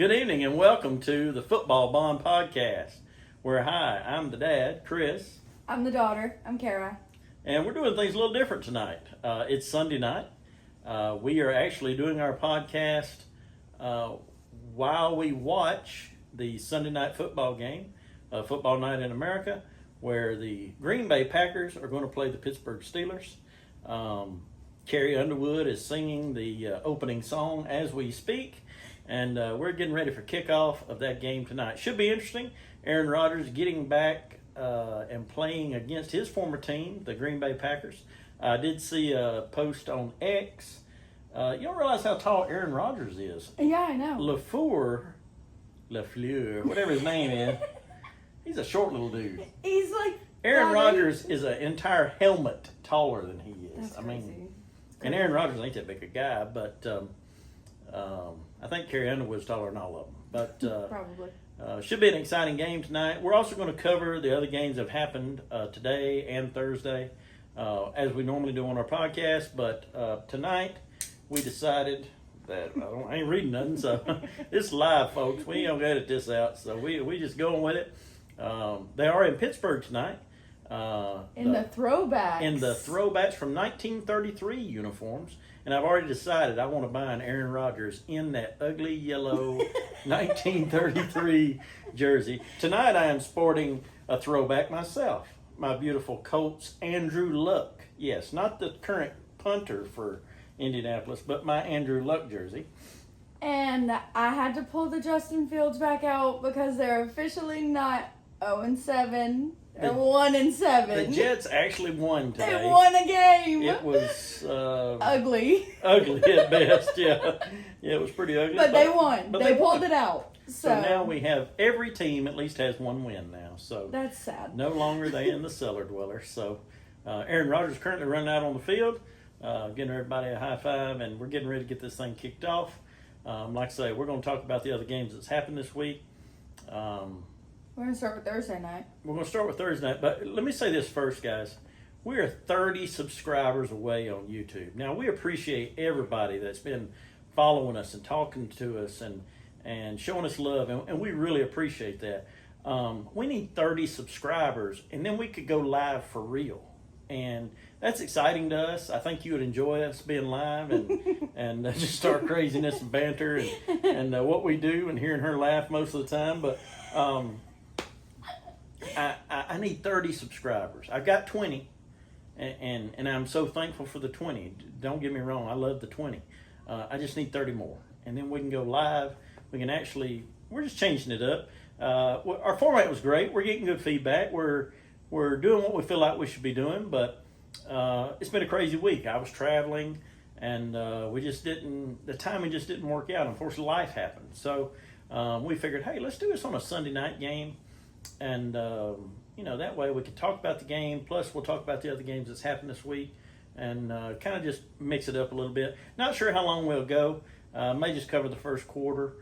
Good evening and welcome to the Football Bond Podcast, where I'm the dad, Chris. I'm the daughter. I'm Kara. And we're doing things a little different tonight. It's Sunday night. We are actually doing our podcast while we watch the Sunday night football game, Football Night in America, where the Green Bay Packers are going to play the Pittsburgh Steelers. Carrie Underwood is singing the opening song as we speak. And we're getting ready for kickoff of that game tonight. Should be interesting. Aaron Rodgers getting back and playing against his former team, the Green Bay Packers. I did see a post on X. You don't realize how tall Aaron Rodgers is. Yeah, I know. LaFleur, whatever his name is, he's a short little dude. He's like Aaron Rodgers is an entire helmet taller than he is. That's crazy. And Aaron Rodgers ain't that big a guy, but I think Carrie Underwood's taller than all of them. But probably. Should be an exciting game tonight. We're also going to cover the other games that have happened today and Thursday, as we normally do on our podcast. But tonight, we decided that I ain't reading nothing, so it's live, folks. We ain't going to edit this out, so we just going with it. They are in Pittsburgh tonight. In the throwbacks. In the throwbacks from 1933 uniforms. And I've already decided I want to buy an Aaron Rodgers in that ugly yellow 1933 jersey. Tonight I am sporting a throwback myself. My beautiful Colts Andrew Luck. Yes, not the current punter for Indianapolis, but my Andrew Luck jersey. And I had to pull the Justin Fields back out because they're officially not 0-7. They're 1-7. The Jets actually won today. They won a game. It was ugly. Ugly at best, yeah. Yeah, it was pretty ugly. But they won. They pulled won. it out. So now we have every team at least has one win now. So that's sad. No longer they in the cellar dwellers. So Aaron Rodgers currently running out on the field, giving everybody a high five, and we're getting ready to get this thing kicked off. Like I say, we're going to talk about the other games that's happened this week. We're going to start with Thursday night. We're going to start with Thursday night, but let me say this first, guys. We are 30 subscribers away on YouTube. Now, we appreciate everybody that's been following us and talking to us and showing us love, and we really appreciate that. We need 30 subscribers, and then we could go live for real. And that's exciting to us. I think you would enjoy us being live and just our craziness and banter and what we do and hearing her laugh most of the time. But I need 30 subscribers. I've got 20, and I'm so thankful for the 20. Don't get me wrong, I love the 20. I just need 30 more, and then we can go live. We can we're just changing it up. Our format was great. We're getting good feedback. We're doing what we feel like we should be doing, but it's been a crazy week. I was traveling, and the timing just didn't work out. Unfortunately, life happened. So we figured, hey, let's do this on a Sunday night game. And, that way we can talk about the game. Plus, we'll talk about the other games that's happened this week and kind of just mix it up a little bit. Not sure how long we'll go. May just cover the first quarter.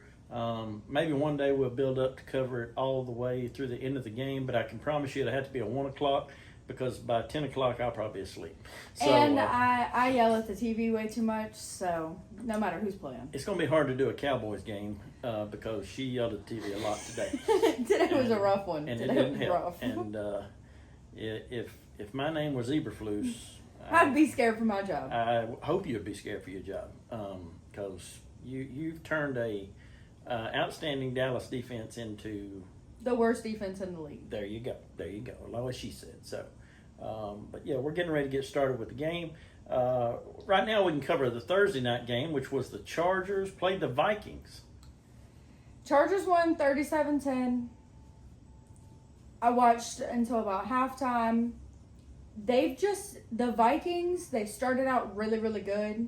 Maybe one day we'll build up to cover it all the way through the end of the game. But I can promise you it'll have to be at 1 o'clock because by 10 o'clock I'll probably be asleep. So, and I yell at the TV way too much, so no matter who's playing. It's going to be hard to do a Cowboys game because she yelled at the TV a lot today. Today was a rough one. And today it didn't was help. rough. And if my name was Eberflus, I'd be scared for my job. I hope you'd be scared for your job because you've turned a outstanding Dallas defense into the worst defense in the league. There you go. Like she said. So, but yeah, we're getting ready to get started with the game. Right now, we can cover the Thursday night game, which was the Chargers played the Vikings. Chargers won 37-10. I watched until about halftime. The Vikings, they started out really, really good.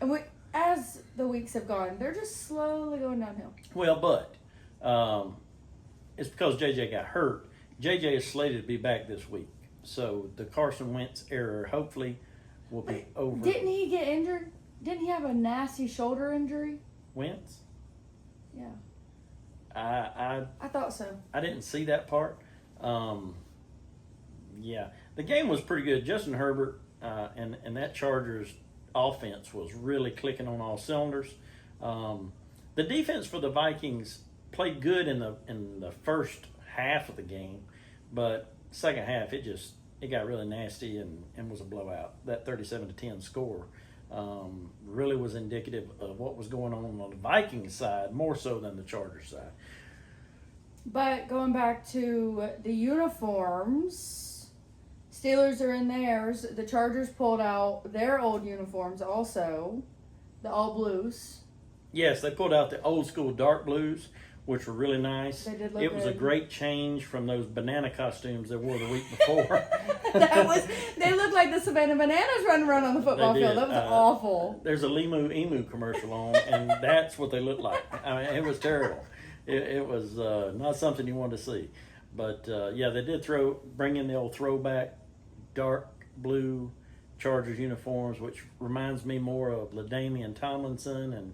And as the weeks have gone, they're just slowly going downhill. Well, but it's because JJ got hurt. JJ is slated to be back this week. So the Carson Wentz era hopefully will be over. Didn't he get injured? Didn't he have a nasty shoulder injury? Wentz? Yeah. I thought so. I didn't see that part. Yeah. The game was pretty good. Justin Herbert and that Chargers offense was really clicking on all cylinders. The defense for the Vikings played good in the first half of the game, but second half it got really nasty and was a blowout. That 37-10 score really was indicative of what was going on the Vikings side more so than the Chargers side. But going back to the uniforms, Steelers are in theirs. The Chargers pulled out their old uniforms also, the all blues. Yes, they pulled out the old school dark blues, which were really nice. They did look It was a good. great change from those banana costumes they wore the week before. They looked like the Savannah Bananas running around on the football They field. did. That was awful. There's a emu commercial on, and that's what they looked like. I mean, it was terrible. It was not something you wanted to see. But yeah, they did bring in the old throwback dark blue Chargers uniforms, which reminds me more of LaDainian Tomlinson and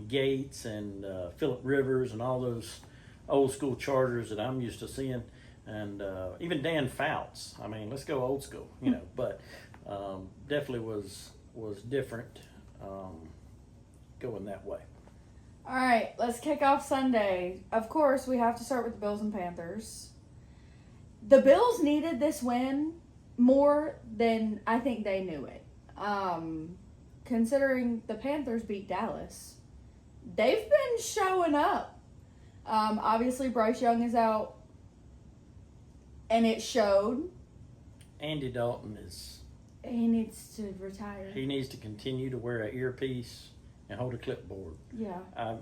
Gates and Phillip Rivers and all those old school Chargers that I'm used to seeing, and even Dan Fouts. I mean, let's go old school, But definitely was different going that way. All right, let's kick off Sunday. Of course, we have to start with the Bills and Panthers. The Bills needed this win more than I think they knew it. Considering the Panthers beat Dallas, they've been showing up. Obviously, Bryce Young is out, and it showed. Andy Dalton He needs to retire. he needs to continue to wear an earpiece and hold a clipboard. Yeah. I'm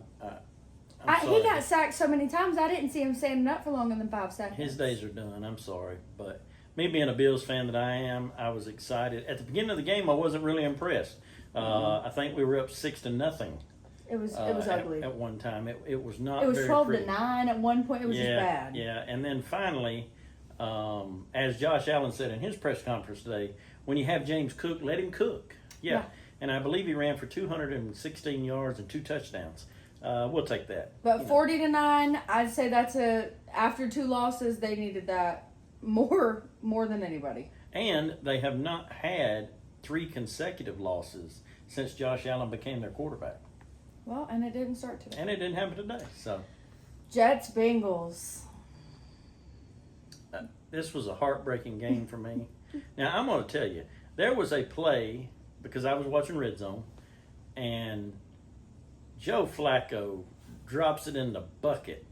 He sorry. got sacked so many times, I didn't see him standing up for longer than 5 seconds. His days are done. I'm sorry, but me being a Bills fan that I am, I was excited. At the beginning of the game, I wasn't really impressed. I think we were up 6-0. It was ugly. At one time. It was not. It was very 12 pretty. to 9 at one point. It was Yeah, just bad. yeah, and then finally, as Josh Allen said in his press conference today, when you have James Cook, let him cook. Yeah. And I believe he ran for 216 yards and 2 touchdowns. We'll take that. But 40 to 9, I'd say that's after 2 losses, they needed that more than anybody. And they have not had 3 consecutive losses since Josh Allen became their quarterback. Well, and it didn't start today. And it didn't happen today. So Jets, Bengals. this was a heartbreaking game for me. Now, I'm going to tell you, there was a play, because I was watching Red Zone, and Joe Flacco drops it in the bucket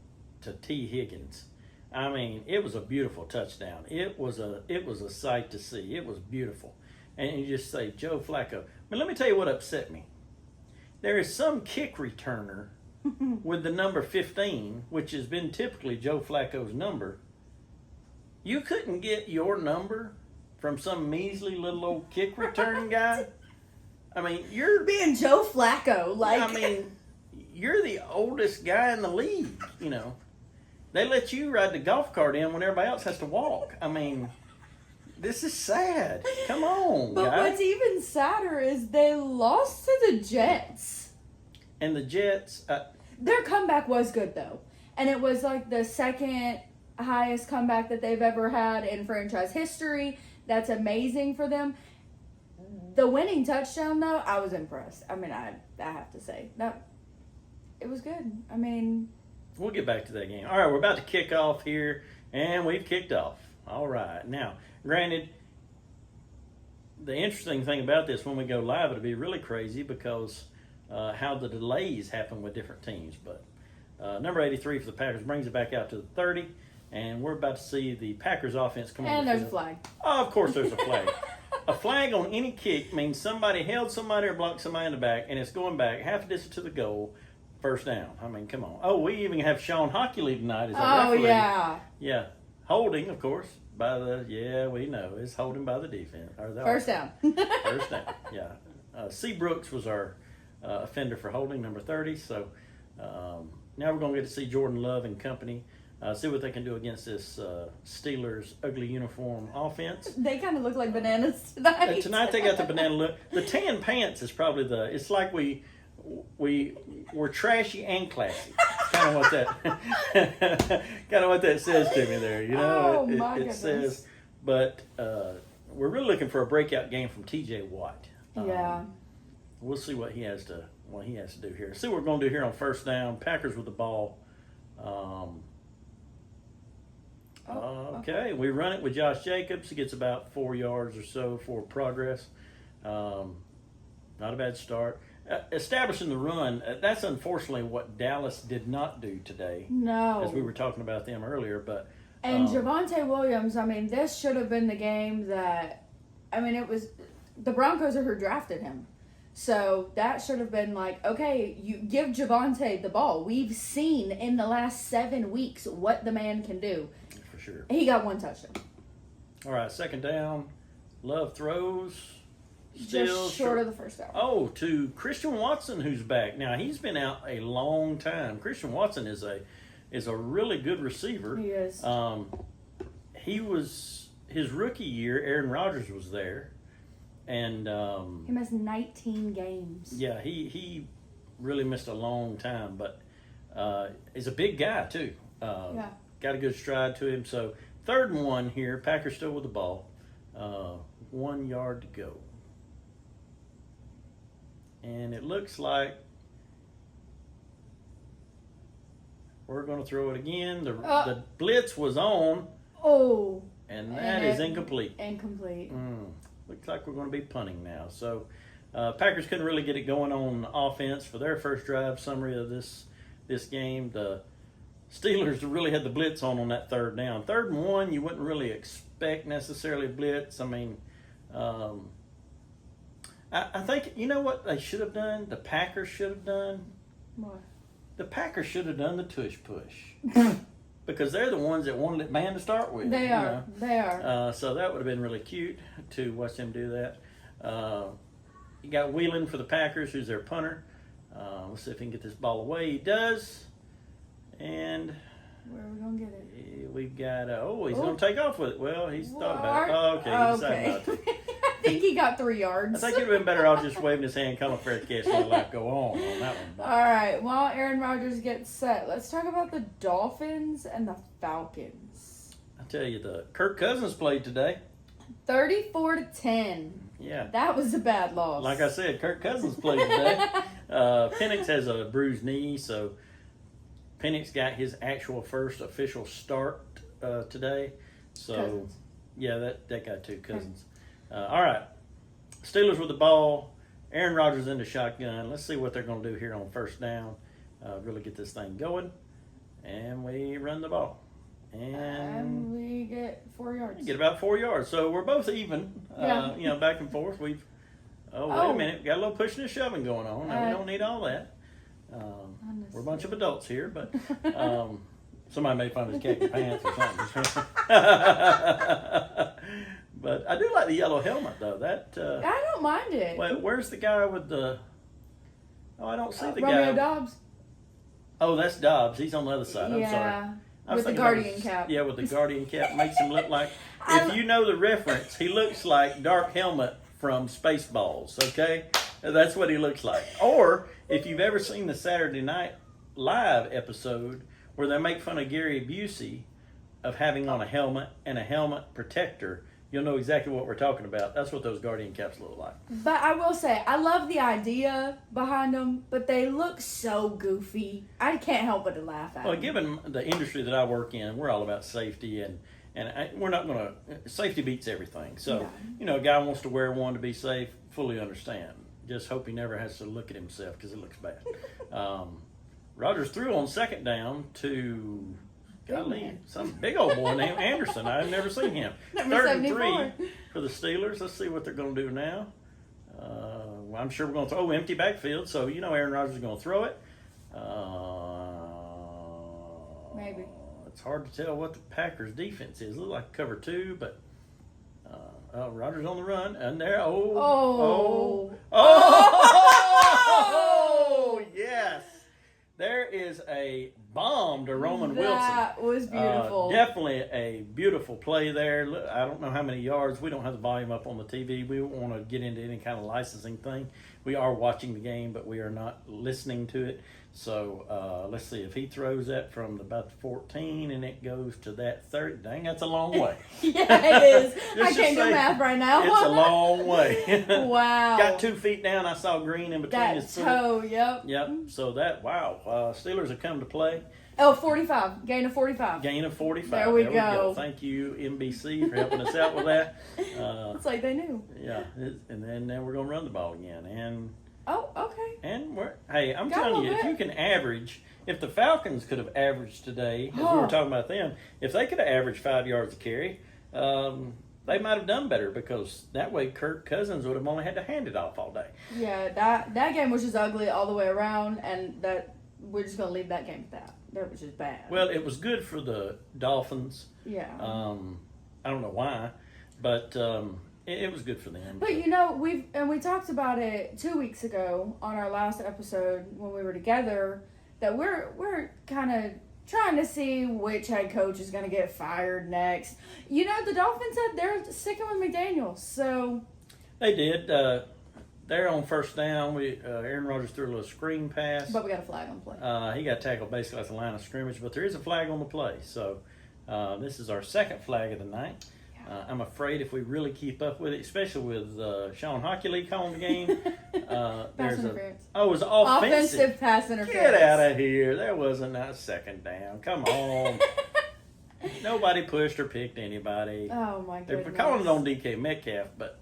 to T. Higgins. I mean, it was a beautiful touchdown. It was a sight to see. It was beautiful. And you just say, Joe Flacco. But let me tell you what upset me. There is some kick returner with the number 15, which has been typically Joe Flacco's number. You couldn't get your number from some measly little old kick return guy? I mean, you're Being Joe Flacco, you're the oldest guy in the league, They let you ride the golf cart in when everybody else has to walk. I mean, this is sad. Come on, But guys. what's even sadder is they lost to the Jets. And the Jets, Their comeback was good, though. And it was like the second highest comeback that they've ever had in franchise history. That's amazing for them. The winning touchdown, though, I was impressed. I mean, I have to say. It was good. I mean... we'll get back to that game. All right, we're about to kick off here, and we've kicked off. All right. Now, granted, the interesting thing about this, when we go live, it'll be really crazy because how the delays happen with different teams. But number 83 for the Packers brings it back out to the 30, and we're about to see the Packers offense come on And the there's a field. flag. Oh, of course there's a flag. A flag on any kick means somebody held somebody or blocked somebody in the back, and it's going back half a distance to the goal, first down. I mean, come on. Oh, we even have Sean Hockley tonight as our referee. Yeah. Yeah. Holding, of course, we know. It's holding by the defense. Or the First down. First down, yeah. C. Brooks was our offender for holding, number 30. So now we're going to get to see Jordan Love and company, see what they can do against this Steelers' ugly uniform offense. They kind of look like bananas tonight. Tonight they got the banana look. The tan pants is probably it's like we're trashy and classy. Kind of what that says to me there. Oh, my it goodness. says, but we're really looking for a breakout game from T.J. Watt. Yeah. We'll see what he has to what he has to do here. See what we're going to do here on first down. Packers with the ball. Okay, we run it with Josh Jacobs. He gets about 4 yards or so for progress. Not a bad start. Establishing the run, that's unfortunately what Dallas did not do today. No. As we were talking about them earlier. But And Javonte Williams, I mean, this should have been the game that, I mean, it was, the Broncos are who drafted him. So that should have been like, okay, you give Javonte the ball. We've seen in the last 7 weeks what the man can do. For sure. He got 1 touchdown. All right, second down. Love throws. Still Just short of the first down. Oh, to Christian Watson, who's back. Now, he's been out a long time. Christian Watson is a really good receiver. He is. He was, his rookie year, Aaron Rodgers was there. And He missed 19 games. yeah, he really missed a long time, but he's a big guy too. Yeah. Got a good stride to him. So 3rd and 1 here. Packers still with the ball. 1 yard to go. And it looks like we're going to throw it again. The blitz was on, Oh. and that is incomplete. Incomplete. Looks like we're going to be punting now. So Packers couldn't really get it going on offense for their first drive. Summary of this game. The Steelers really had the blitz on that 3rd down. 3rd and 1, you wouldn't really expect necessarily blitz. I mean, I think, you know what they should have done? The Packers should have done? What? The Packers should have done the tush push. Because they're the ones that wanted it man to start with. They you are. know. They are. So that would have been really cute to watch them do that. You got Whelan for the Packers, who's their punter. Let's see if he can get this ball away. He does. And Where are we going to get it? we've got, he's going to take off with it. Well, he's thought about it. What? Oh, okay. He decided not to. I think he got 3 yards. I think it would have been better off just waving his hand, coming for a catch, and let life go on that one. All right. While Aaron Rodgers gets set, let's talk about the Dolphins and the Falcons. I tell you, the Kirk Cousins played today. 34-10. Yeah. That was a bad loss. Like I said, Kirk Cousins played today. Penix has a bruised knee, so Penix got his actual first official start today. So, Cousins. yeah, that got 2 Cousins. All right. Steelers with the ball. Aaron Rodgers in the shotgun. Let's see what they're going to do here on first down. Really get this thing going. And we run the ball. And we get 4 yards. get about 4 yards. So we're both even, Yeah. back and forth. Wait a minute. We got a little pushing and shoving going on. Now, we don't need all that. We're a bunch of adults here, but somebody may find his cat in pants or something. But I do like the yellow helmet, though. I don't mind it. Wait, where's the guy with the... Oh, I don't see the Romeo guy. Dobbs. Oh, that's Dobbs. He's on the other side. I'm sorry. Yeah. I was With the thinking that Guardian was- cap. Yeah, with the Guardian cap. Makes him look like... If you know the reference, he looks like Dark Helmet from Spaceballs, okay? That's what he looks like. Or, if you've ever seen the Saturday Night Live episode where they make fun of Gary Busey of having on a helmet and a helmet protector, you'll know exactly what we're talking about. That's what those Guardian caps look like. But I will say, I love the idea behind them, but they look so goofy. I can't help but to laugh at Well, them. given the industry that I work in, we're all about safety, and we're not going to... Safety beats everything. So, Yeah. a guy wants to wear one to be safe, fully understand. Just hope he never has to look at himself because it looks bad. Rogers threw on second down to... Golly, some big old boy named Anderson. I've never seen him. Number 3rd and 74. 3 for the Steelers. Let's see what they're going to do now. Well, I'm sure we're going to throw empty backfield, so Aaron Rodgers is going to throw it. Maybe. It's hard to tell what the Packers' defense is. It looks like cover 2, but Rodgers on the run, and there. Oh, yes. There is a bomb to Roman Wilson. That was beautiful. Definitely a beautiful play there. Look, I don't know how many yards. We don't have the volume up on the TV. We don't want to get into any kind of licensing thing. We are watching the game, but we are not listening to it. So let's see. If he throws that from about the 14 and it goes to that 30, dang, that's a long way. Yeah, it is. I Just can't do say, math right now. It's a long way. Wow. Got 2 feet down. I saw green in between That his foot. toe, yep. Yep. So that, wow. Steelers have come to play. Oh, 45. Gain of 45. Gain of 45. There we go. Thank you, NBC, for helping us out with that. It's like they knew. Yeah. And then now we're going to run the ball again. Oh, okay. And hey, I'm Got a telling you, little if you bit. can average, if the Falcons could have averaged today, as we Oh. were talking about them, if they could have averaged 5 yards a carry, they might have done better because that way Kirk Cousins would have only had to hand it off all day. Yeah, that game was just ugly all the way around, and that we're just gonna leave that game at that. That was just bad. Well, it was good for the Dolphins. Yeah. I don't know why, but it was good for them. But you know, we talked about it 2 weeks ago on our last episode when we were together that we're kind of trying to see which head coach is going to get fired next. You know, the Dolphins said they're sticking with McDaniels, so They did. They're on first down. Aaron Rodgers threw a little screen pass. but we got a flag on play. He got tackled basically at the line of scrimmage, but there is a flag on the play. So this is our second flag of the night. I'm afraid if we really keep up with it, especially with Sean Hockley calling the game, Pass there's interference. it was offensive. Offensive pass interference. Get out of here! There wasn't a second down. Come on. Nobody pushed or picked anybody. Oh my They're goodness. calling it on DK Metcalf, but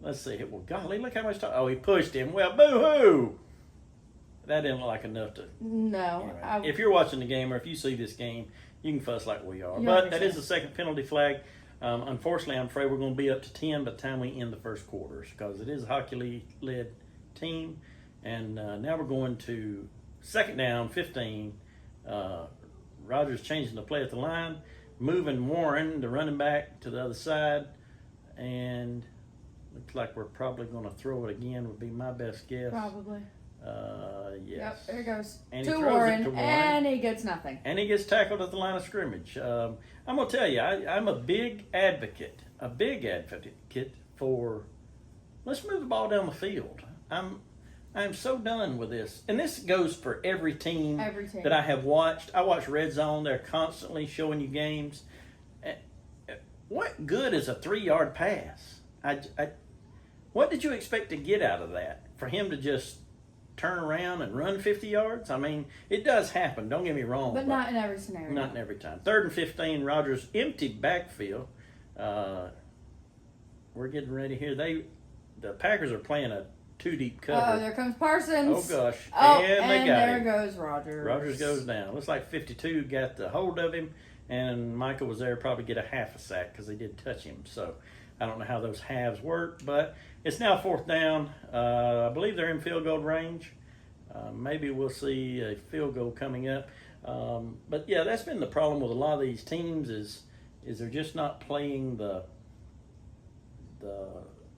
let's see. Well, golly, look how much time. Oh, he pushed him. Well, boo-hoo! That didn't look like enough to. No. Anyway, if you're watching the game or if you see this game, you can fuss like we are. You But understand. that is the second penalty flag. Unfortunately, I'm afraid we're going to be up to 10 by the time we end the first quarters because it is a hockey-led team. And now we're going to second down, 15. Rodgers changing the play at the line, moving Warren, the running back, to the other side. And looks like we're probably going to throw it again would be my best guess. Probably. Yes. Yep, there he goes. And he To throws it Warren, to Warren. and he gets nothing. And he gets tackled at the line of scrimmage. I'm going to tell you, I'm a big advocate for let's move the ball down the field. I'm so done with this. And this goes for every team, Every team. that I have watched. I watch Red Zone. They're constantly showing you games. What good is a 3-yard pass? What did you expect to get out of that? For him to just turn around and run 50 yards? I mean, it does happen. Don't get me wrong. But not in every scenario. Not in every time. 3rd and 15, Rodgers empty backfield. We're getting ready here. The Packers are playing a 2-deep cover. Oh, there comes Parsons. Oh, gosh. Oh, and they got there him. goes Rodgers. Rodgers goes down. Looks like 52 got the hold of him, and Michael was there to probably get a half a sack because they did touch him. So I don't know how those halves work, but it's now 4th down. I believe they're in field goal range. Maybe we'll see a field goal coming up. But yeah, that's been the problem with a lot of these teams is they're just not playing the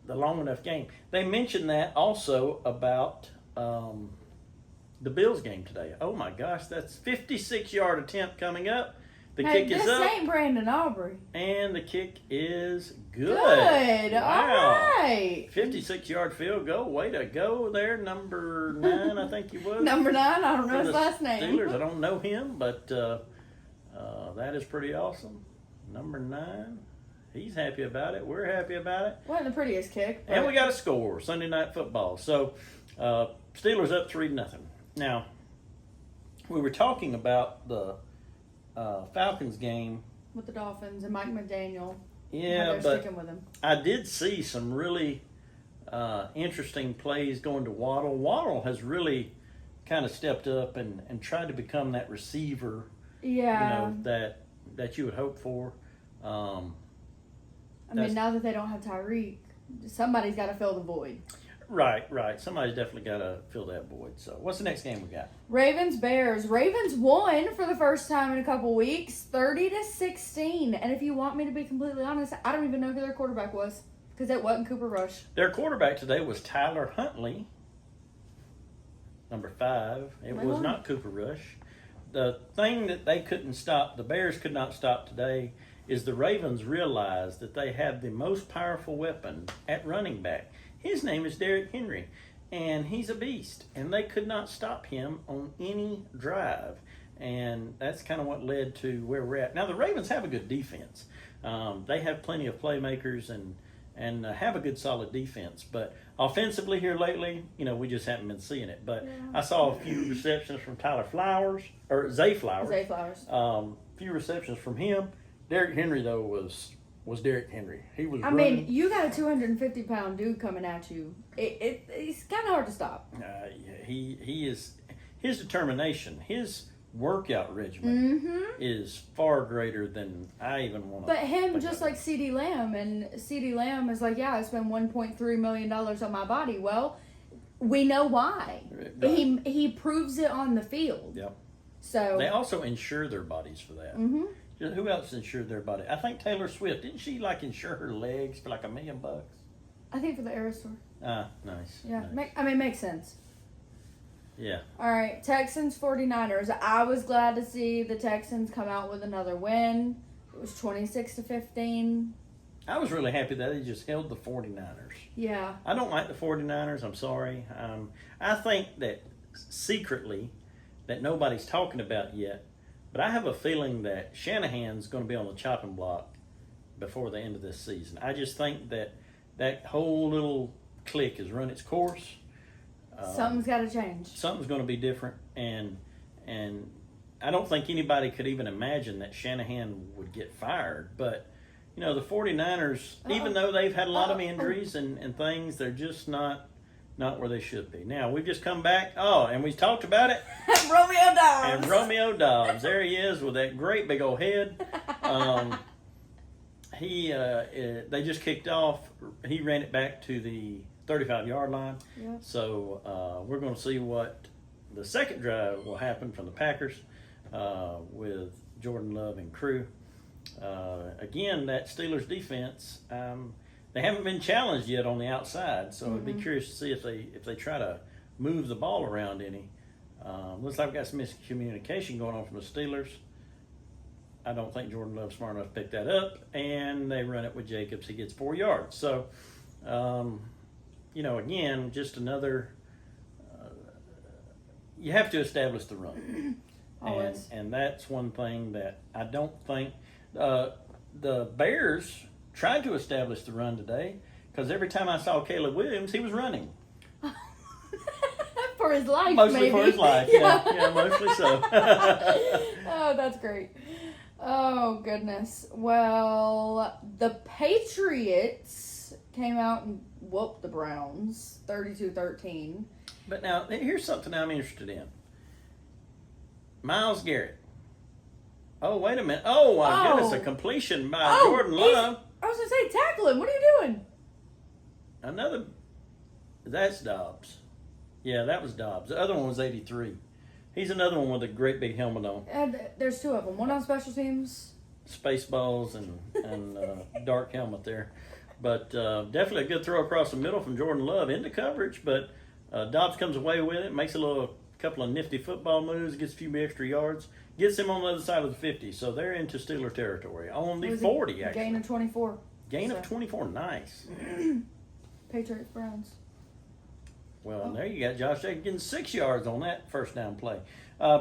long enough game. They mentioned that also about the Bills game today. Oh my gosh, that's 56-yard attempt coming up. The Hey, kick is this up, ain't Brandon Aubrey. and the kick is good. Good. Wow. All right. 56-yard field goal. Way to go there, number 9, I think he was. Number 9, I don't know For his the last name. Steelers, I don't know him, but that is pretty awesome. Number 9, he's happy about it. We're happy about it. Wasn't the prettiest kick. And but- we got a score, Sunday Night Football. So, Steelers up 3-0. Now, we were talking about the Falcons game. with the Dolphins and Mike McDaniel. Yeah, How they're but sticking with him. I did see some really interesting plays going to Waddle. Waddle has really kind of stepped up and tried to become that receiver, Yeah. that you would hope for. I that's- mean, now that they don't have Tyreek, somebody's got to fill the void. Right. Somebody's definitely got to fill that void. So, what's the next game we got? Ravens Bears. Ravens won for the first time in a couple weeks, 30-16. And if you want me to be completely honest, I don't even know who their quarterback was because it wasn't Cooper Rush. Their quarterback today was Tyler Huntley, number 5. It was Wow. not Cooper Rush. the thing that they couldn't stop, the Bears could not stop today, is the Ravens realized that they have the most powerful weapon at running back. His name is Derrick Henry, and he's a beast, and they could not stop him on any drive. And that's kind of what led to where we're at. Now, the Ravens have a good defense. They have plenty of playmakers and have a good solid defense. But offensively here lately, we just haven't been seeing it. But I saw a few receptions from Tyler Flowers, or Zay Flowers. Zay Flowers. Few receptions from him. Derrick Henry, though, was Derrick Henry. He was I mean, you got a 250-pound dude coming at you. It's kind of hard to stop. He is, his determination, his workout regimen is far greater than I even want to. But him, just like CeeDee Lamb, and CeeDee Lamb is like, yeah, I spent $1.3 million on my body. Well, we know why. Right. He proves it on the field. Yep. So they also insure their bodies for that. Mm-hmm. Who else insured their body? I think Taylor Swift. Didn't she insure her legs for $1 million? I think for the Eras Tour. Ah, nice. Yeah, nice. Makes sense. Yeah. All right, Texans 49ers. I was glad to see the Texans come out with another win. It was 26-15. I was really happy that they just held the 49ers. Yeah. I don't like the 49ers. I'm sorry. I think that secretly that nobody's talking about yet, but I have a feeling that Shanahan's going to be on the chopping block before the end of this season. I just think that whole little clique has run its course. Something's got to change. Something's going to be different, and I don't think anybody could even imagine that Shanahan would get fired. But, the 49ers, even though they've had a lot of injuries and things, they're just not where they should be. Now, we've just come back. Oh, and we talked about it. Romeo Dobbs. And Romeo Dobbs. There he is with that great big old head. They just kicked off. He ran it back to the 35-yard line. Yep. So we're going to see what the second drive will happen from the Packers with Jordan Love and crew. Again, that Steelers defense, they haven't been challenged yet on the outside, so I'd be curious to see if they try to move the ball around any. Looks like we've got some miscommunication going on from the Steelers. I don't think Jordan Love's smart enough to pick that up, and they run it with Jacobs. He gets 4 yards. So, again, just another. You have to establish the run. Always. And that's one thing that I don't think the Bears tried to establish the run today, because every time I saw Caleb Williams, he was running. For his life, mostly maybe. for his life, yeah, mostly so. Oh, that's great. Oh, goodness. Well, the Patriots came out and whooped the Browns 32-13. But now, here's something I'm interested in. Myles Garrett. Oh, wait a minute. Oh, my goodness, a completion by Jordan Love. I was going to say, tackle him. What are you doing? That's Dobbs. Yeah, that was Dobbs. The other one was 83. He's another one with a great big helmet on. And there's 2 of them. One on special teams. Spaceballs and dark helmet there. But definitely a good throw across the middle from Jordan Love into coverage. But Dobbs comes away with it, makes a couple of nifty football moves, gets a few extra yards, gets him on the other side of the 50. So they're into Steeler territory. On the 40, actually. Gain of 24. Gain of 24. Nice. Patriots, Browns. Well, and there you got Josh Jacobs getting 6 yards on that first down play.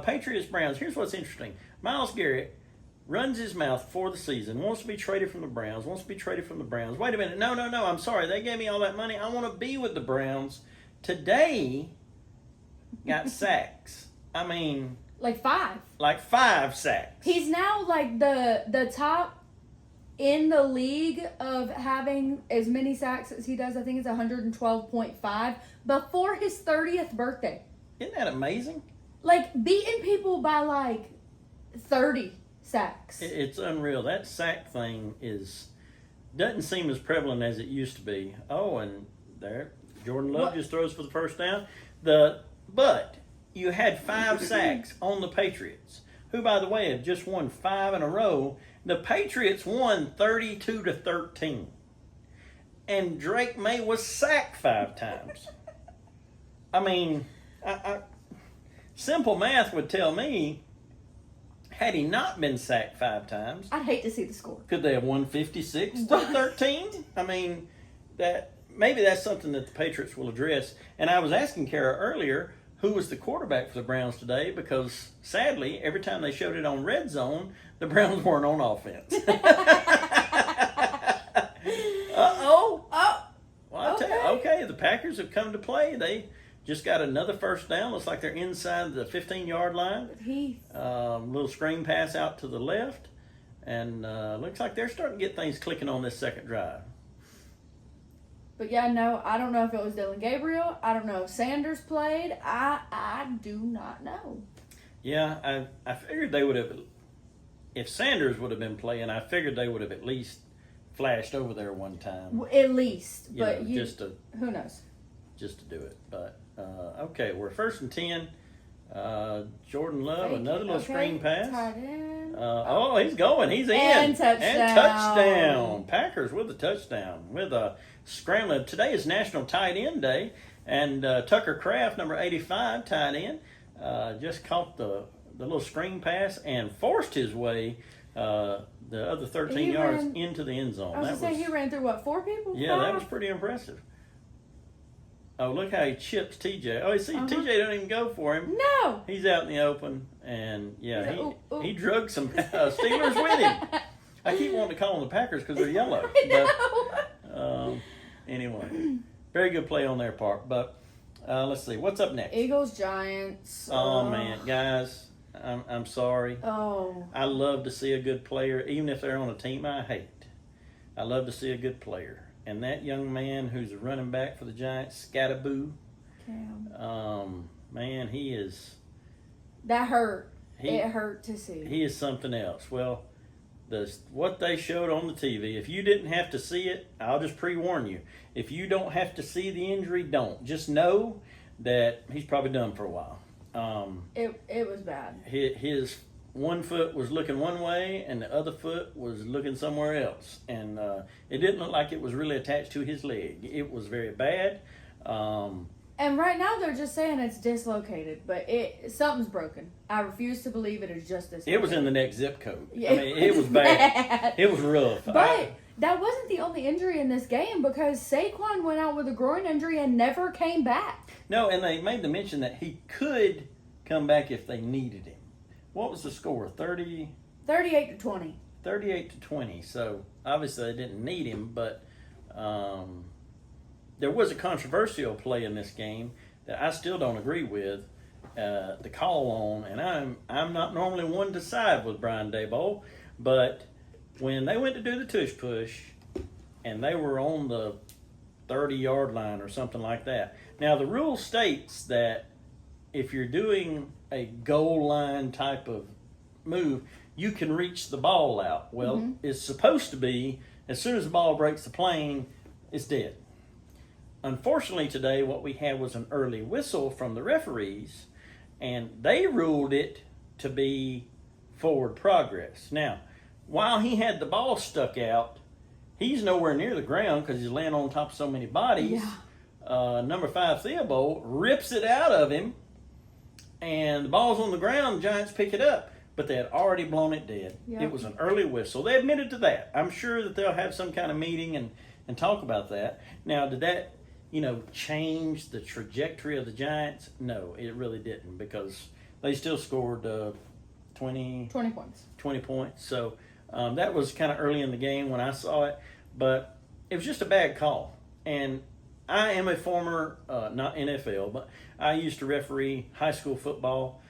Patriots, Browns. Here's what's interesting. Myles Garrett runs his mouth for the season, wants to be traded from the Browns, Wait a minute. No, I'm sorry. They gave me all that money. I want to be with the Browns. Today, got sacks. I mean... Like 5. Like 5 sacks. He's now like the top in the league of having as many sacks as he does. I think it's 112.5 before his 30th birthday. Isn't that amazing? Like beating people by like 30 sacks. It's unreal. That sack thing doesn't seem as prevalent as it used to be. Oh, and there, Jordan Love just throws for the first down. But you had 5 sacks on the Patriots, who, by the way, have just won 5 in a row. The Patriots won 32-13. And Drake May was sacked 5 times. I mean, simple math would tell me had he not been sacked 5 times, I'd hate to see the score. could they have won 56-13? I mean, maybe that's something that the Patriots will address. And I was asking Kara earlier who was the quarterback for the Browns today because, sadly, every time they showed it on Red Zone, the Browns weren't on offense. Uh-oh. Oh, Well, okay, the Packers have come to play. They just got another first down. Looks like they're inside the 15-yard line. Little screen pass out to the left. And looks like they're starting to get things clicking on this second drive. But yeah, no, I don't know if it was Dylan Gabriel. I don't know if Sanders played. I do not know. Yeah, I figured they would have, if Sanders would have been playing, I figured they would have at least flashed over there one time. At least, You but know, just to who knows? just to do it. But okay, we're 1st and 10. Jordan Love, another little screen pass. Tight end. He's going. He's in. And touchdown. Packers with a touchdown. With a scrambling. Today is National Tight End Day. And Tucker Kraft, number 85, tight end, just caught the little screen pass and forced his way the other 13 yards into the end zone. I was going to say, he ran through, what, 4 people? Yeah, 5? that was pretty impressive. Oh, look how he chips TJ. Oh, you see, TJ don't even go for him. No. He's out in the open, and yeah, Ooh. he drugged some Steelers with him. I keep wanting to call them the Packers because they're yellow. But anyway, very good play on their part. But let's see, what's up next? Eagles, Giants. Oh man, guys, I'm sorry. Oh. I love to see a good player, even if they're on a team I hate. I love to see a good player. And that young man who's a running back for the Giants, Scattaboo, man, he is... That hurt. It hurt to see. He is something else. Well, what they showed on the TV, if you didn't have to see it, I'll just pre-warn you. If you don't have to see the injury, don't. Just know that he's probably done for a while. It was bad. His one foot was looking one way and the other foot was looking somewhere else. And it didn't look like it was really attached to his leg. It was very bad. And right now they're just saying it's dislocated, but something's broken. I refuse to believe it is just dislocated. It was in the next zip code. Yeah, I mean, it was bad. It was rough. But that wasn't the only injury in this game because Saquon went out with a groin injury and never came back. No, and they made the mention that he could come back if they needed him. What was the score? 38-20. 38-20. So obviously they didn't need him, but there was a controversial play in this game that I still don't agree with. The call on, and I'm not normally one to side with Brian Daboll, but when they went to do the tush push, and they were on the 30-yard line or something like that. Now the rule states that if you're doing a goal line type of move, you can reach the ball out. Well, it's supposed to be as soon as the ball breaks the plane, it's dead. Unfortunately today what we had was an early whistle from the referees, and they ruled it to be forward progress. Now, while he had the ball stuck out, he's nowhere near the ground because he's laying on top of so many bodies. Yeah. Number 5, Theobald, rips it out of him, and the ball's on the ground. The Giants pick it up, but they had already blown it dead. Yep. It was an early whistle. They admitted to that. I'm sure that they'll have some kind of meeting and talk about that. Now, did that change the trajectory of the Giants? No, it really didn't because they still scored 20 points. 20 points. So that was kind of early in the game when I saw it, but it was just a bad call. And I am a former, not NFL, but I used to referee high school football.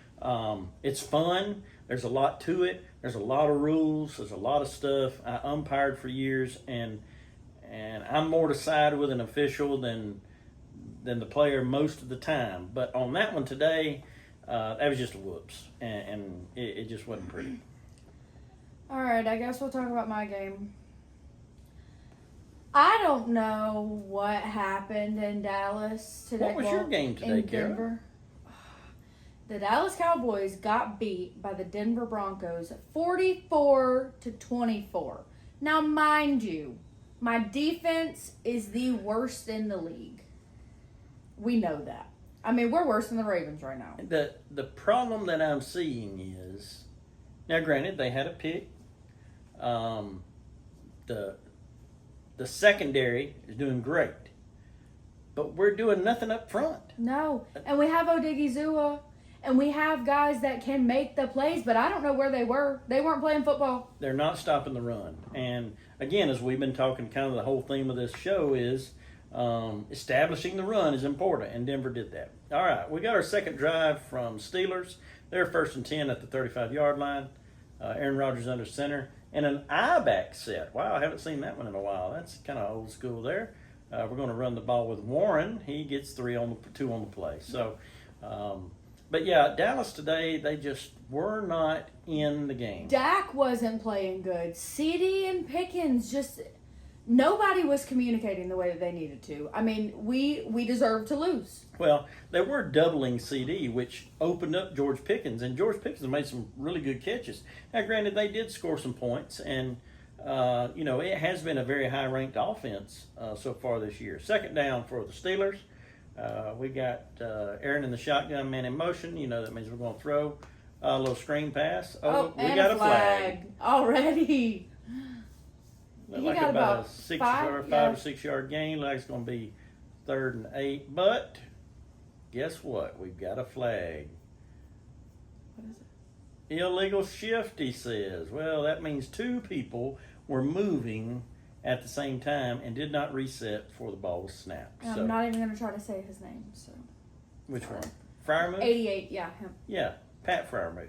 It's fun. There's a lot to it. There's a lot of rules. There's a lot of stuff. I umpired for years, and I'm more to side with an official than the player most of the time. But on that one today, that was just a whoops, and it just wasn't pretty. All right, I guess we'll talk about my game. I don't know what happened in Dallas today. What was your game today, in Kara? Denver. The Dallas Cowboys got beat by the Denver Broncos 44-24. Now, mind you, my defense is the worst in the league. We know that. I mean, we're worse than the Ravens right now. The problem that I'm seeing is Now, granted, they had a pick. The secondary is doing great, but we're doing nothing up front. No, and we have Odigizua, and we have guys that can make the plays, but I don't know where they were. They weren't playing football. They're not stopping the run. And again, as we've been talking, kind of the whole theme of this show is establishing the run is important, and Denver did that. All right, we got our second drive from Steelers. They're 1st and 10 at the 35-yard line. Aaron Rodgers under center. And an I-back set. Wow, I haven't seen that one in a while. That's kind of old school there. We're going to run the ball with Warren. He gets 2 on the play. So, but yeah, Dallas today, they just were not in the game. Dak wasn't playing good. CD and Pickens just nobody was communicating the way that they needed to. I mean, we deserved to lose. Well, they were doubling CD, which opened up George Pickens, and George Pickens made some really good catches. Now, granted, they did score some points, and it has been a very high-ranked offense so far this year. Second down for the Steelers. We got Aaron in the shotgun, man in motion. That means we're going to throw a little screen pass. Oh, we and got a flag already. Looked He like got about about a 5 or 6 yard gain. Like it's going to be 3rd and 8. But guess what? We've got a flag. What is it? Illegal shift, he says. Well, that means 2 people were moving at the same time and did not reset before the ball was snapped. I'm not even going to try to say his name. So Which one? Freiermuth? 88, yeah, him. Yeah, Pat Freiermuth.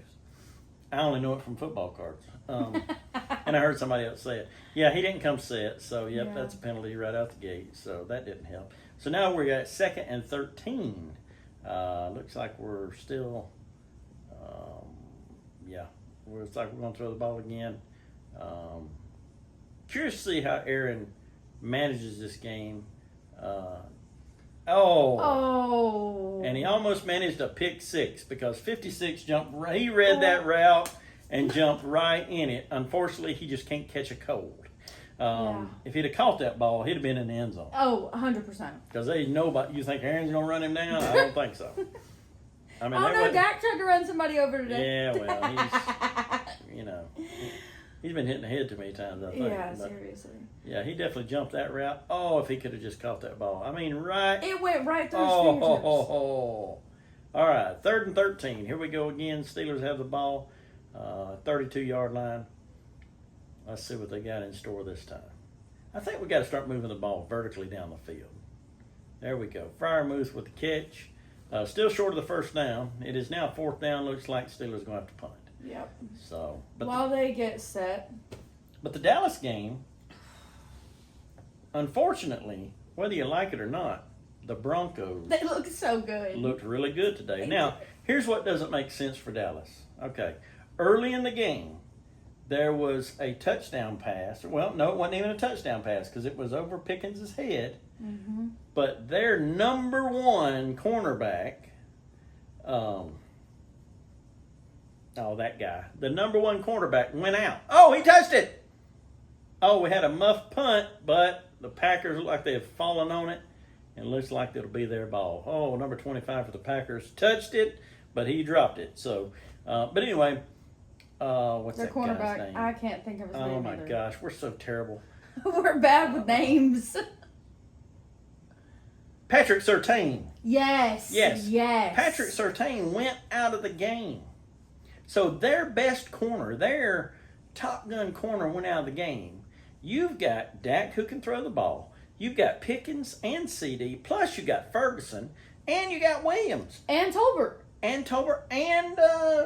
I only know it from football cards. And I heard somebody else say it. Yeah, he didn't come set, so Yeah. that's a penalty right out the gate. So that didn't help. So now we're at 2nd and 13. Looks like we're still, looks like we're going to throw the ball again. Curious to see how Aaron manages this game. And he almost managed a pick 6 because 56 jumped. He read that route and jumped right in it. Unfortunately, he just can't catch a cold. If he'd have caught that ball, he'd have been in the end zone. Oh, 100%. Because they know about. You think Aaron's going to run him down? I don't think so. I mean, Dak tried to run somebody over today. Yeah, well, he's been hitting the head too many times, I think. Yeah, But, seriously. yeah, he definitely jumped that route. Oh, if he could have just caught that ball. I mean, right. It went right through his fingertips. All right, 3rd and 13. Here we go again. Steelers have the ball, 32-yard line. Let's see what they got in store this time. I think we got to start moving the ball vertically down the field. There we go. Freiermuth with the catch. Still short of the first down. It is now 4th down. Looks like Steelers going to have to punt. Yep. So, While they get set. But the Dallas game, unfortunately, whether you like it or not, the Broncos They look so good. looked really good today. They Now, did. here's what doesn't make sense for Dallas. Okay. Early in the game, there was a touchdown pass. Well, no, it wasn't even a touchdown pass because it was over Pickens' head. Mm-hmm. But their number 1 cornerback, that guy, the number 1 cornerback went out. Oh, he touched it. Oh, we had a muff punt, but the Packers look like they've fallen on it, and looks like it'll be their ball. Oh, number 25 for the Packers touched it, but he dropped it. So, but anyway, what's Their that guy's cornerback, name? I can't think of his name. Oh my either. gosh, we're so terrible. We're bad with names. Patrick Surtain. Yes. Patrick Surtain went out of the game. So their best corner, their top gun corner went out of the game. You've got Dak who can throw the ball. You've got Pickens and CD, plus you got Ferguson, and you got Williams. And Tolbert. And Tolbert, and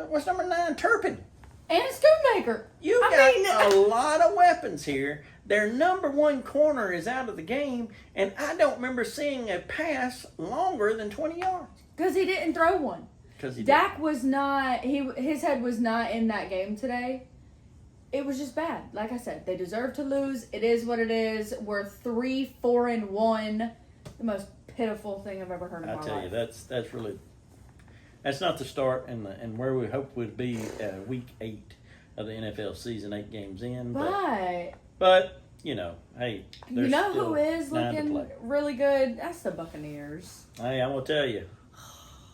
what's number 9? Turpin. And Schoonmaker. You've got a lot of weapons here. Their number 1 corner is out of the game, and I don't remember seeing a pass longer than 20 yards. Because he didn't throw one. Dak was not, his head was not in that game today. It was just bad. Like I said, they deserve to lose. It is what it is. We're 3-4-1. The most pitiful thing I've ever heard in my life. I tell you, that's really, that's not the start and where we hoped we'd be week 8 of the NFL season, 8 games in. But hey, there's you know still who is 9 to looking play. really good? That's the Buccaneers. Hey, I'm gonna tell you,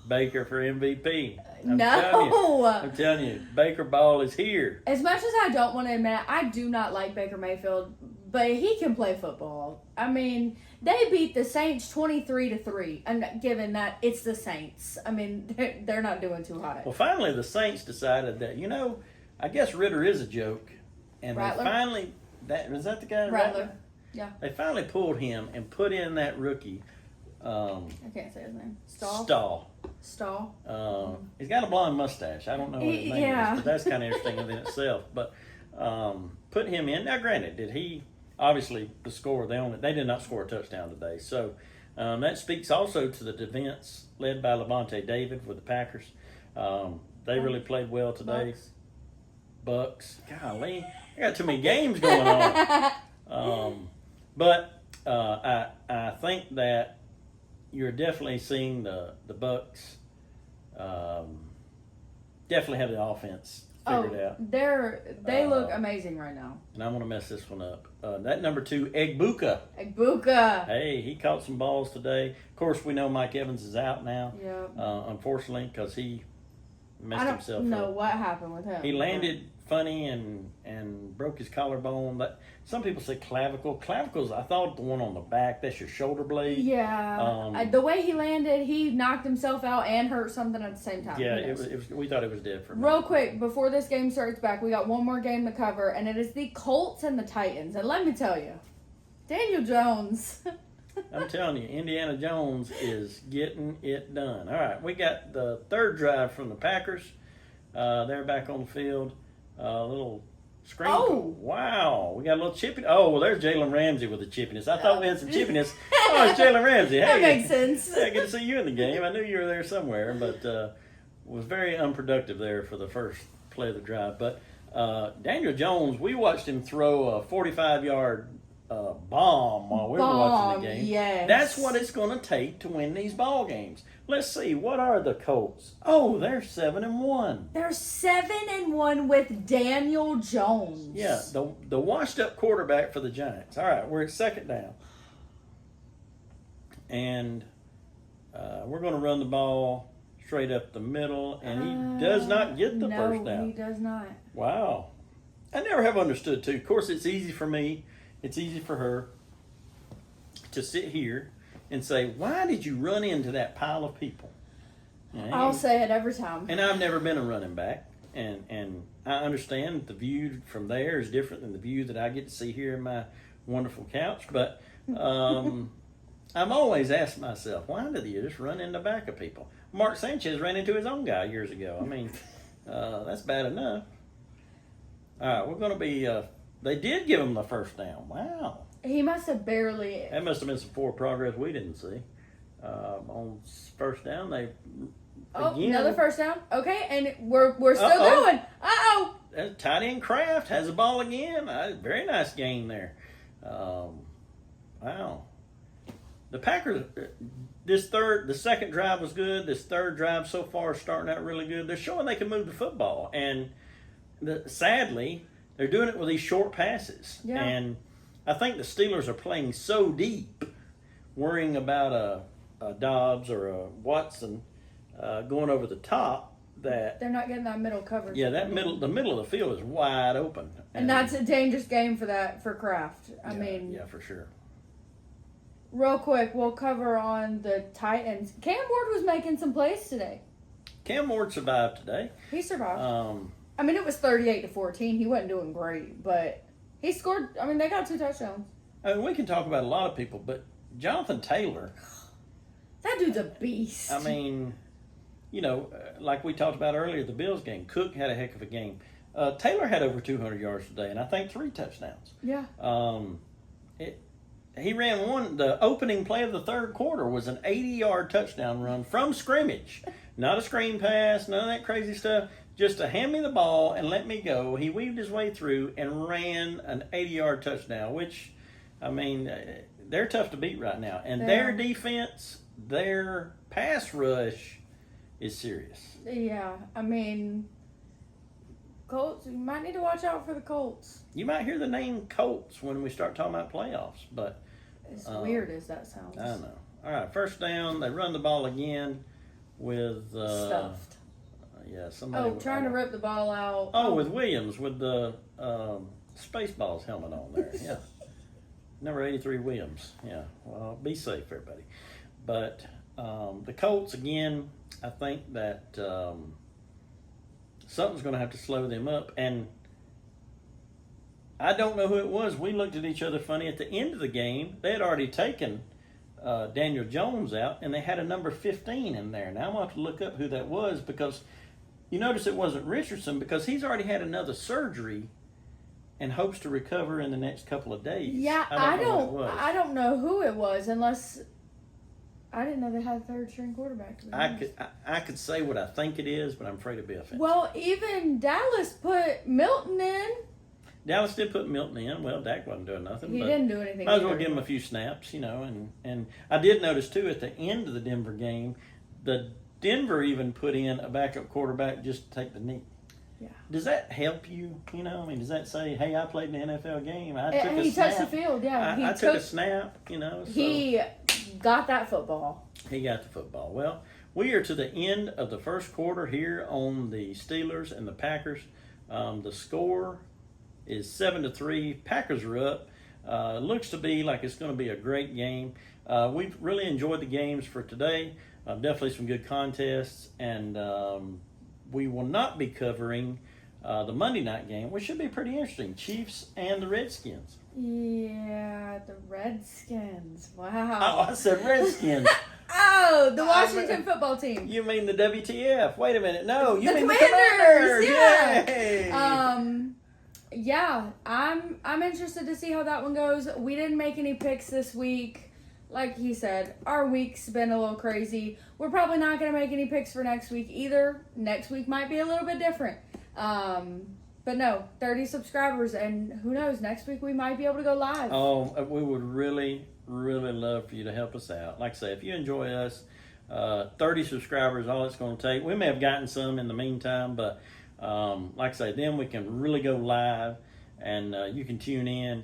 Baker for MVP. I'm telling you, Baker ball is here. As much as I don't want to admit, I do not like Baker Mayfield, but he can play football. I mean, they beat the Saints 23-3, and given that it's the Saints, I mean, they're not doing too hot. Well, finally, the Saints decided that, I guess Ritter is a joke, and Rattler? they finally was that the guy? Rattler. Yeah. They finally pulled him and put in that rookie. I can't say his name. Stahl. He's got a blonde mustache. I don't know what his name is, but that's kind of interesting in itself. But put him in. Now, granted, did he obviously the score? They did not score a touchdown today. So that speaks also to the defense led by Levante David with the Packers. They really played well today. Bucks. Golly, I got too many games going on. But I think that you're definitely seeing the Bucks definitely have the offense figured out. They look amazing right now. And I'm going to mess this one up. That number 2, Egbuka. Hey, he caught some balls today. Of course, we know Mike Evans is out now. Yeah. Unfortunately, because he messed himself up. I don't know what happened with him. He landed funny and broke his collarbone. But some people say clavicle. Clavicle's, I thought, the one on the back. That's your shoulder blade. Yeah. The way he landed, he knocked himself out and hurt something at the same time. Yeah, it was. We thought it was dead for a Real quick, before this game starts back, we got one more game to cover, and it is the Colts and the Titans. And let me tell you, Daniel Jones. I'm telling you, Indiana Jones is getting it done. All right, we got the third drive from the Packers. They're back on the field. A little screen. Oh! Wow, we got a little chippy. Oh, well, there's Jalen Ramsey with the chippiness. I thought we had some chippiness. Oh, it's Jalen Ramsey. Hey, That makes sense. Yeah, good to see you in the game. I knew you were there somewhere, but was very unproductive there for the first play of the drive. But Daniel Jones, we watched him throw a 45-yard bomb while we were watching the game. Yes. That's what it's going to take to win these ball games. Let's see, what are the Colts? Oh, they're 7-1. They're 7-1 with Daniel Jones. Yeah, the washed-up quarterback for the Giants. All right, we're at second down. And we're going to run the ball straight up the middle, and he does not get the first down. No, he does not. Wow. I never have understood, too. Of course, it's easy for me. It's easy for her to sit here and say, why did you run into that pile of people? I'll say it every time. And I've never been a running back. And I understand that the view from there is different than the view that I get to see here in my wonderful couch. But I've always asked myself, why did you just run in the back of people? Mark Sanchez ran into his own guy years ago. I mean, that's bad enough. All right, we're going to be... they did give him the first down. Wow. He must have barely... That must have been some forward progress we didn't see. On first down, they... again, another first down. Okay, and we're still going. Uh-oh. Tight end Kraft has the ball again. Very nice game there. Wow. The Packers, the second drive was good. This third drive so far is starting out really good. They're showing they can move the football. And sadly, they're doing it with these short passes. Yeah. And I think the Steelers are playing so deep, worrying about a Dobbs or a Watson going over the top that they're not getting that middle coverage. Yeah, the middle of the field is wide open, and that's a dangerous game for Kraft. I mean, yeah, for sure. Real quick, we'll cover on the Titans. Cam Ward was making some plays today. Cam Ward survived today. He survived. I mean, it was 38-14. He wasn't doing great, but he scored. I mean, they got 2 touchdowns. I mean, we can talk about a lot of people, but Jonathan Taylor. That dude's a beast. I mean, like we talked about earlier, the Bills game. Cook had a heck of a game. Taylor had over 200 yards today, and I think 3 touchdowns. Yeah. He ran one. The opening play of the third quarter was an 80-yard touchdown run from scrimmage. Not a screen pass, none of that crazy stuff. Just to hand me the ball and let me go. He weaved his way through and ran an 80-yard touchdown, which, I mean, they're tough to beat right now. And their defense, their pass rush is serious. Yeah, I mean, Colts, you might need to watch out for the Colts. You might hear the name Colts when we start talking about playoffs, but... As weird as that sounds. I know. All right, first down. They run the ball again. with Stuffed. yeah, somebody. Oh, trying to rip the ball out. Oh, with Williams with the Spaceballs helmet on there. Yeah, number 83 Williams. Yeah. Well, be safe, everybody. But the Colts again. I think that something's going to have to slow them up, and I don't know who it was. We looked at each other funny at the end of the game. They had already taken Daniel Jones out, and they had a number 15 in there. Now I'm going to have to look up who that was, because you notice it wasn't Richardson, because he's already had another surgery and hopes to recover in the next couple of days. Yeah, I don't know who it was, unless I didn't know they had a third string quarterback. I could say what I think it is, but I'm afraid to be offensive. Well, even Dallas put Milton in. Dallas did put Milton in. Well, Dak wasn't doing nothing. He but didn't do anything. Might as well either. give him a few snaps, and I did notice too at the end of the Denver game, the Denver even put in a backup quarterback just to take the knee. Yeah. Does that help you? I mean, does that say, "Hey, I played in the NFL game. I took a He snap. touched the field. Yeah, I took a snap." So he got that football. he got the football. Well, we are to the end of the first quarter here on the Steelers and the Packers. The score is 7-3. Packers are up. Looks to be like it's going to be a great game. We've really enjoyed the games for today. Definitely some good contests, and we will not be covering the Monday night game, which should be pretty interesting. Chiefs and the Redskins. Yeah, the Redskins. Oh, Wow. I said Redskins. Oh, the Washington football team. You mean the WTF? Wait a minute. No, you The mean Commanders, the Commanders. yeah. Yay. Yeah, I'm interested to see how that one goes. We didn't make any picks this week. Like he said, our week's been a little crazy. We're probably not going to make any picks for next week either. Next week might be a little bit different. But no, 30 subscribers, and who knows, next week we might be able to go live. Oh, we would really, really love for you to help us out. Like I say, if you enjoy us, 30 subscribers, all it's going to take. We may have gotten some in the meantime, but like I say, then we can really go live, and you can tune in.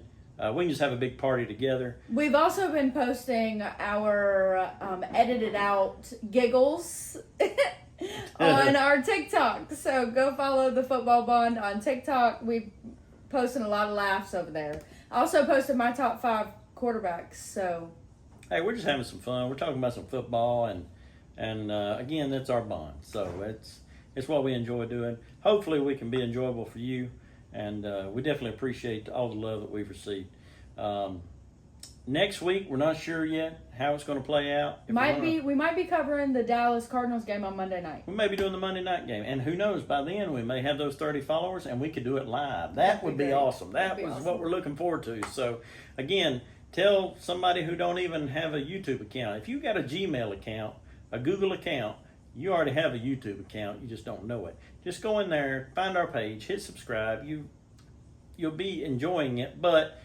We can just have a big party together. We've also been posting our edited out giggles on our TikTok. So go follow the Football Bond on TikTok. We posting a lot of laughs over there. I also posted my top 5 quarterbacks. So Hey, we're just having some fun. We're talking about some football, and again, that's our bond. So it's what we enjoy doing. Hopefully, we can be enjoyable for you, and we definitely appreciate all the love that we've received. Next week, we're not sure yet how it's going to play out. we might be covering the Dallas Cardinals game on Monday night. We may be doing the Monday night game, and who knows? By then, we may have those 30 followers, and we could do it live. That would be great. awesome. That That'd be was awesome. what we're looking forward to. So, again, tell somebody who don't even have a YouTube account. If you've got a Gmail account, a Google account, you already have a YouTube account. You just don't know it. Just go in there, find our page, hit subscribe. You'll be enjoying it, but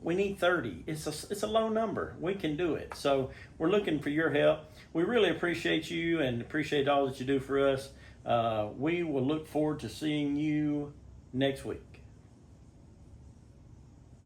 we need 30. It's a low number. We can do it. So we're looking for your help. We really appreciate you and appreciate all that you do for us. We will look forward to seeing you next week.